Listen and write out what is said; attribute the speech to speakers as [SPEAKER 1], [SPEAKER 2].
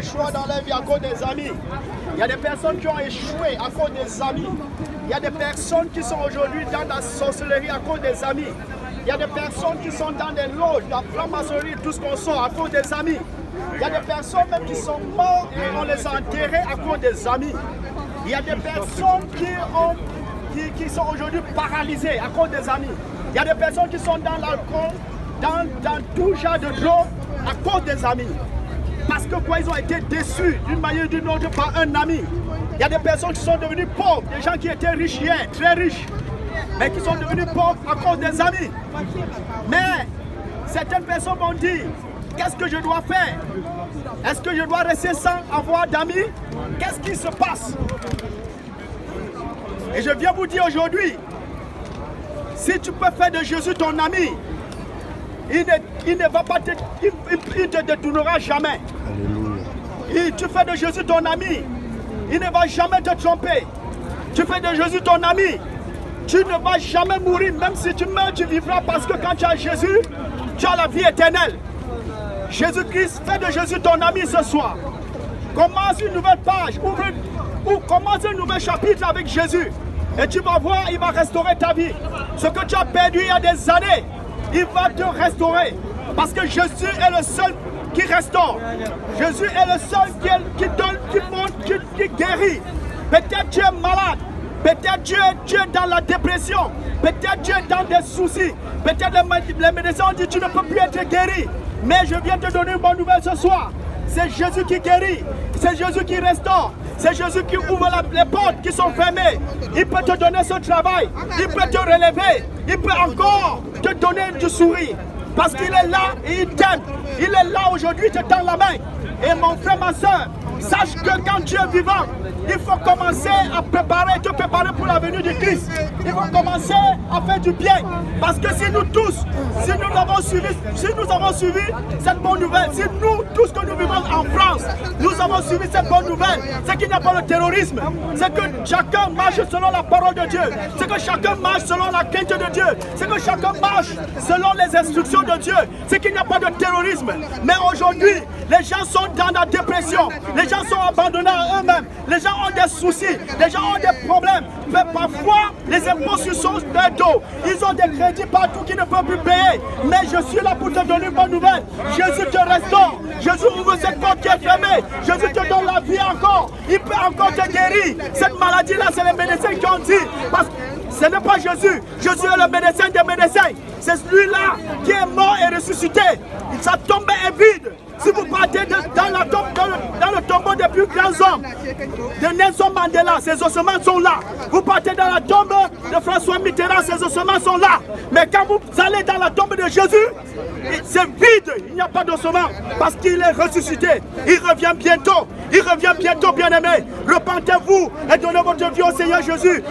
[SPEAKER 1] échoué dans leur vie à cause des amis. Il y a des personnes qui ont échoué à cause des amis. Il y a des personnes qui sont aujourd'hui dans la sorcellerie à cause des amis. Il y a des personnes qui sont dans des loges, dans la franc-maçonnerie, tout ce qu'on sort à cause des amis. Il y a des personnes même qui sont mortes et on les a enterrés à cause des amis. Il y a des personnes qui sont aujourd'hui paralysées à cause des amis. Il y a des personnes qui sont dans l'alcool, dans tout genre de drogue à cause des amis. Parce que quoi, ils ont été déçus d'une manière ou d'une autre par un ami. Il y a des personnes qui sont devenues pauvres, des gens qui étaient riches hier, très riches, mais qui sont devenus pauvres à cause des amis. Mais certaines personnes vont dire, qu'est-ce que je dois faire? Est-ce que je dois rester sans avoir d'amis? Qu'est-ce qui se passe? Et je viens vous dire aujourd'hui, si tu peux faire de Jésus ton ami, il ne va pas il te détournera jamais. Et tu fais de Jésus ton ami, il ne va jamais te tromper. Tu fais de Jésus ton ami, tu ne vas jamais mourir. Même si tu meurs, tu vivras parce que quand tu as Jésus, tu as la vie éternelle. Jésus-Christ, fais de Jésus ton ami ce soir. Commence une nouvelle page, ou commence un nouvel chapitre avec Jésus. Et tu vas voir, il va restaurer ta vie. Ce que tu as perdu il y a des années, il va te restaurer. Parce que Jésus est le seul qui restaure. Jésus est le seul qui donne, qui montre, qui guérit. Peut-être tu es malade. Peut-être tu es dans la dépression. Peut-être tu es dans des soucis. Peut-être les médecins ont dit tu ne peux plus être guéri. Mais je viens te donner une bonne nouvelle ce soir. C'est Jésus qui guérit. C'est Jésus qui restaure. C'est Jésus qui ouvre les portes qui sont fermées. Il peut te donner ce travail. Il peut te relever. Il peut encore te donner du sourire. Parce qu'il est là et il t'aime. Il est là aujourd'hui, il te tend la main. Et mon frère, ma soeur, sache que quand tu es vivant, il faut commencer à te préparer pour la venue du Christ. Il faut commencer à faire du bien. Parce que si nous tous, si nous avons suivi cette bonne nouvelle, si nous, tous que nous vivons en France, nous avons suivi cette bonne nouvelle, c'est qu'il n'y a pas de terrorisme. C'est que chacun marche selon la parole de Dieu. C'est que chacun marche selon la crainte de Dieu. C'est que chacun marche selon les instructions de Dieu. C'est qu'il n'y a pas de terrorisme. Mais aujourd'hui, les gens sont dans la dépression. Les gens sont abandonnés à eux-mêmes. Les gens ont des soucis. Les gens ont des problèmes. Mais parfois, les impôts sont leur dos. Ils ont des crédits partout qui ne peuvent plus payer. Mais je suis là pour te donner une bonne nouvelle. Jésus te restaure. Jésus ouvre cette porte qui est fermée. Jésus te donne la vie encore. Il peut encore te guérir. Cette maladie-là, c'est les médecins qui ont dit. Parce que ce n'est pas Jésus. Jésus est le médecin des médecins. C'est celui-là qui est mort et ressuscité. Sa tombe est vide. Si vous partez dans le tombeau des plus grands hommes, de Nelson Mandela, ses ossements sont là. Vous partez dans la tombe de François Mitterrand, ses ossements sont là. Mais quand vous allez dans la tombe de Jésus, c'est vide, il n'y a pas d'ossements, parce qu'il est ressuscité. Il revient bientôt, bien-aimés. Repentez-vous et donnez votre vie au Seigneur Jésus.